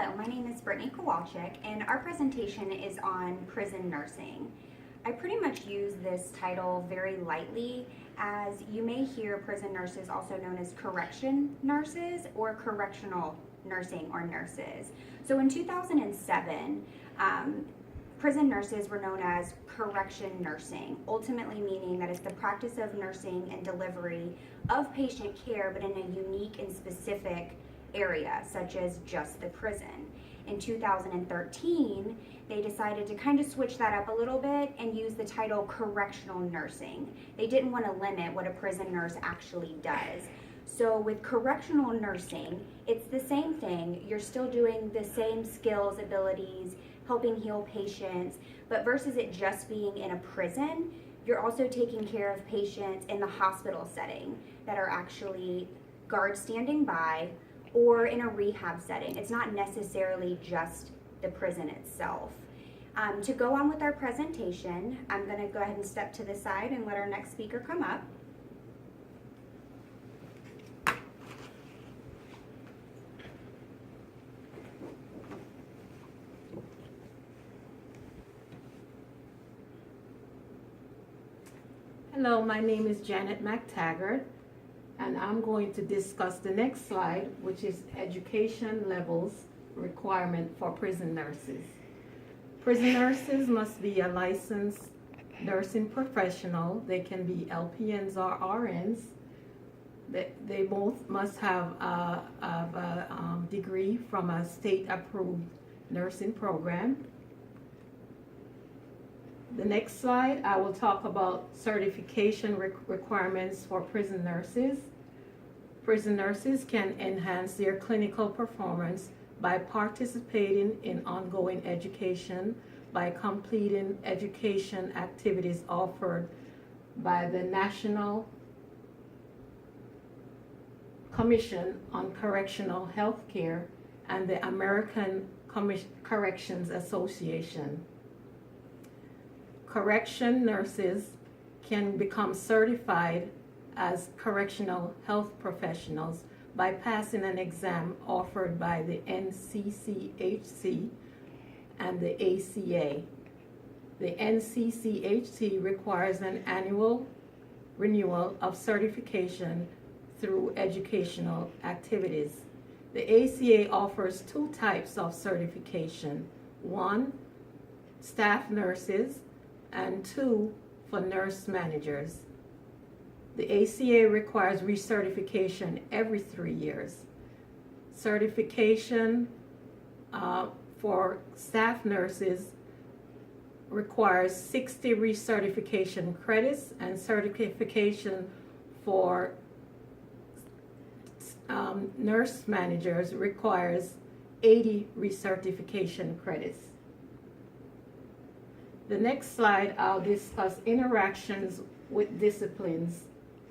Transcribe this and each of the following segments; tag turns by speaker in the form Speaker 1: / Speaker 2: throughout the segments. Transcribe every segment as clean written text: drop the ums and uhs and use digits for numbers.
Speaker 1: Hello, my name is Brittany Kowalczyk, and our presentation is on prison nursing. I pretty much use this title very lightly, as you may hear prison nurses also known as correction nurses or correctional nursing or nurses. So in 2007, prison nurses were known as correction nursing, ultimately meaning that it's the practice of nursing and delivery of patient care, but in a unique and specific area, such as just the prison. In 2013, they decided to kind of switch that up a little bit and use the title correctional nursing. They didn't want to limit what a prison nurse actually does. So with correctional nursing, it's the same thing. You're still doing the same skills, abilities, helping heal patients, but versus it just being in a prison, you're also taking care of patients in the hospital setting that are actually guards standing by, or in a rehab setting. It's not necessarily just the prison itself. To go on with our presentation, I'm gonna go ahead and step to the side and let our next speaker come up.
Speaker 2: Hello, my name is Janet McTaggart, and I'm going to discuss the next slide, which is education levels requirement for prison nurses. Prison nurses must be a licensed nursing professional. They can be LPNs or RNs. They both must have a degree from a state-approved nursing program. The next slide, I will talk about certification requirements for prison nurses. Prison nurses can enhance their clinical performance by participating in ongoing education, by completing education activities offered by the National Commission on Correctional Healthcare and the American Corrections Association. Correction nurses can become certified as correctional health professionals by passing an exam offered by the NCCHC and the ACA. The NCCHC requires an annual renewal of certification through educational activities. The ACA offers two types of certification: one, staff nurses, and two, for nurse managers. The ACA requires recertification every 3 years. Certification for staff nurses requires 60 recertification credits, and certification for nurse managers requires 80 recertification credits. The next slide, I'll discuss interactions with disciplines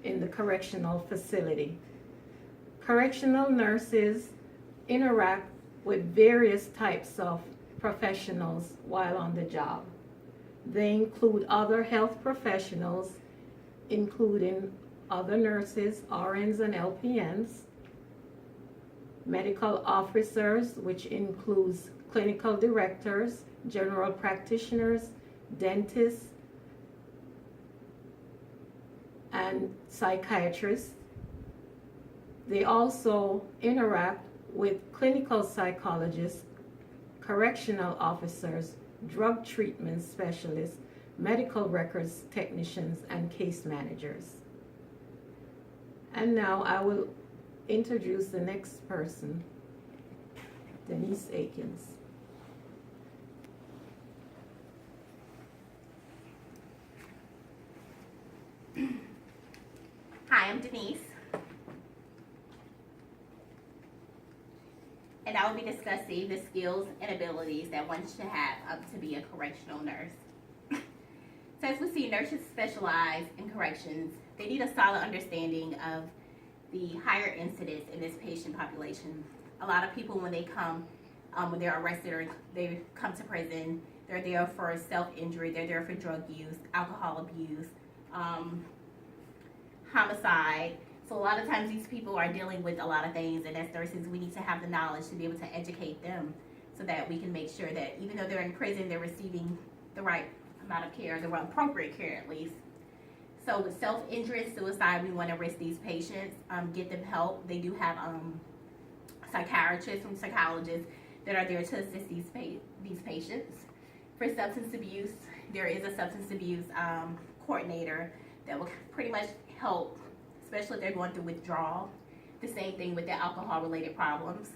Speaker 2: in the correctional facility. Correctional nurses interact with various types of professionals while on the job. They include other health professionals, including other nurses, RNs and LPNs, medical officers, which includes clinical directors, general practitioners, dentists, and psychiatrists. They also interact with clinical psychologists, correctional officers, drug treatment specialists, medical records technicians, and case managers. And now I will introduce the next person, Denise Akins.
Speaker 3: Hi, I'm Denise, and I will be discussing the skills and abilities that one should have to be a correctional nurse. So as we see, nurses specialize in corrections. They need a solid understanding of the higher incidence in this patient population. A lot of people, when they come, when they're arrested or they come to prison, they're there for self-injury, they're there for drug use, alcohol abuse, homicide, So a lot of times these people are dealing with a lot of things, and as nurses, we need to have the knowledge to be able to educate them so that we can make sure that even though they're in prison, they're receiving the right amount of care, the appropriate care at least. So with self-injury, suicide, we want to risk these patients, get them help. They do have psychiatrists and psychologists that are there to assist these patients. For substance abuse, there is a substance abuse coordinator that will pretty much help, especially if they're going through withdrawal. The same thing with the alcohol-related problems.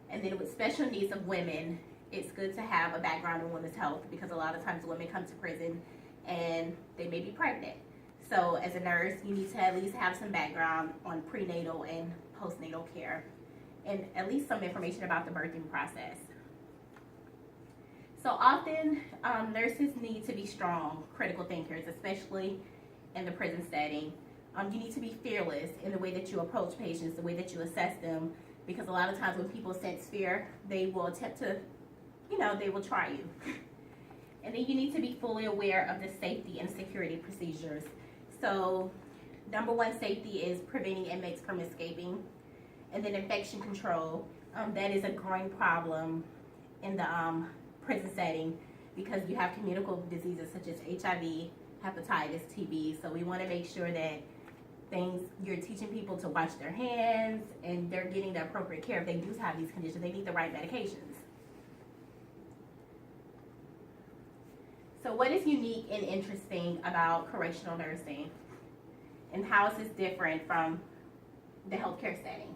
Speaker 3: And then with special needs of women, it's good to have a background in women's health because a lot of times women come to prison and they may be pregnant. So as a nurse, you need to at least have some background on prenatal and postnatal care and at least some information about the birthing process. So often, nurses need to be strong, critical thinkers, especially in the prison setting. You need to be fearless in the way that you approach patients, the way that you assess them, because a lot of times when people sense fear, they will attempt to, they will try you. And then you need to be fully aware of the safety and security procedures. So, number one safety is preventing inmates from escaping. And then infection control, that is a growing problem in the prison setting because you have communicable diseases such as HIV, hepatitis, TB. So we want to make sure that you're teaching people to wash their hands and they're getting the appropriate care if they do have these conditions. They need the right medications. So what is unique and interesting about correctional nursing? And how is this different from the healthcare setting?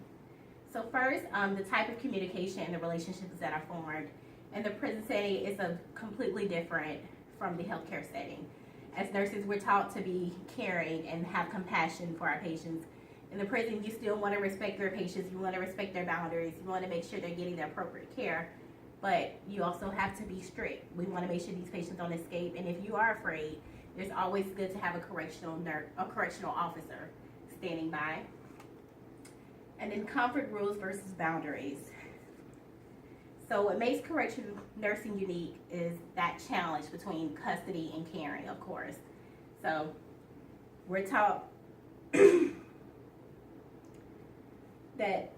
Speaker 3: So first, the type of communication and the relationships that are formed in the prison setting is completely different from the healthcare setting. As nurses, we're taught to be caring and have compassion for our patients. In the prison, you still want to respect your patients, you want to respect their boundaries, you want to make sure they're getting the appropriate care, but you also have to be strict. We want to make sure these patients don't escape, and if you are afraid, it's always good to have a correctional officer standing by. And then comfort rules versus boundaries. So what makes correctional nursing unique is that challenge between custody and caring, of course. So we're taught that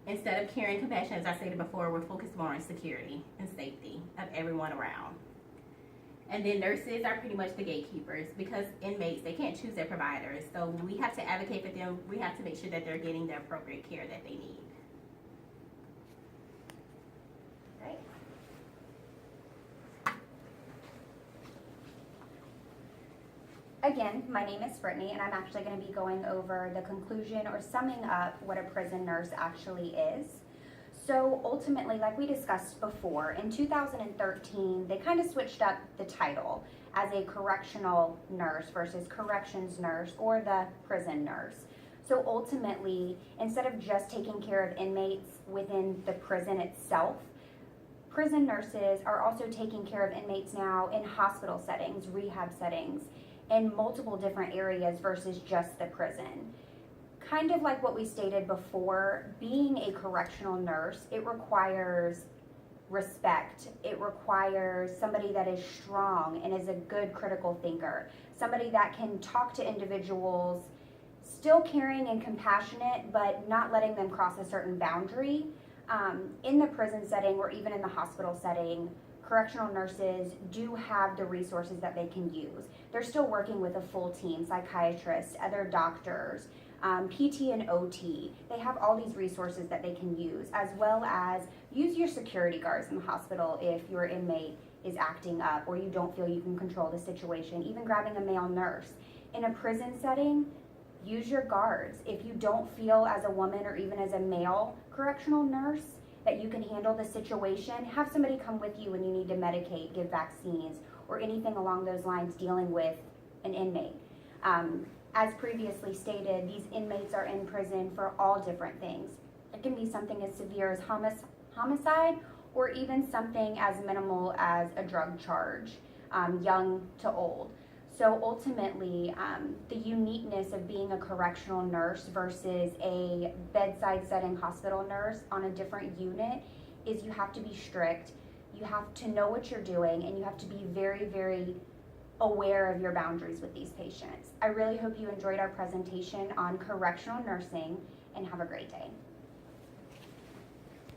Speaker 3: instead of caring and compassion, as I stated before, we're focused more on security and safety of everyone around. And then nurses are pretty much the gatekeepers because inmates, they can't choose their providers. So we have to advocate for them. We have to make sure that they're getting the appropriate care that they need. Right?
Speaker 1: Again, my name is Brittany, and I'm actually going to be going over the conclusion or summing up what a prison nurse actually is. So ultimately, like we discussed before, in 2013, they kind of switched up the title as a correctional nurse versus corrections nurse or the prison nurse. So ultimately, instead of just taking care of inmates within the prison itself, prison nurses are also taking care of inmates now in hospital settings, rehab settings, in multiple different areas versus just the prison. Kind of like what we stated before, being a correctional nurse, it requires respect. It requires somebody that is strong and is a good critical thinker. Somebody that can talk to individuals, still caring and compassionate, but not letting them cross a certain boundary. In the prison setting or even in the hospital setting, correctional nurses do have the resources that they can use. They're still working with a full team, psychiatrists, other doctors, PT and OT. They have all these resources that they can use, as well as use your security guards in the hospital if your inmate is acting up or you don't feel you can control the situation, even grabbing a male nurse. In a prison setting, use your guards. If you don't feel as a woman or even as a male correctional nurse that you can handle the situation, have somebody come with you when you need to medicate, give vaccines, or anything along those lines dealing with an inmate. As previously stated, these inmates are in prison for all different things. It can be something as severe as homicide or even something as minimal as a drug charge, young to old. So ultimately, the uniqueness of being a correctional nurse versus a bedside setting hospital nurse on a different unit is you have to be strict, you have to know what you're doing, and you have to be very, very aware of your boundaries with these patients. I really hope you enjoyed our presentation on correctional nursing, and have a great day.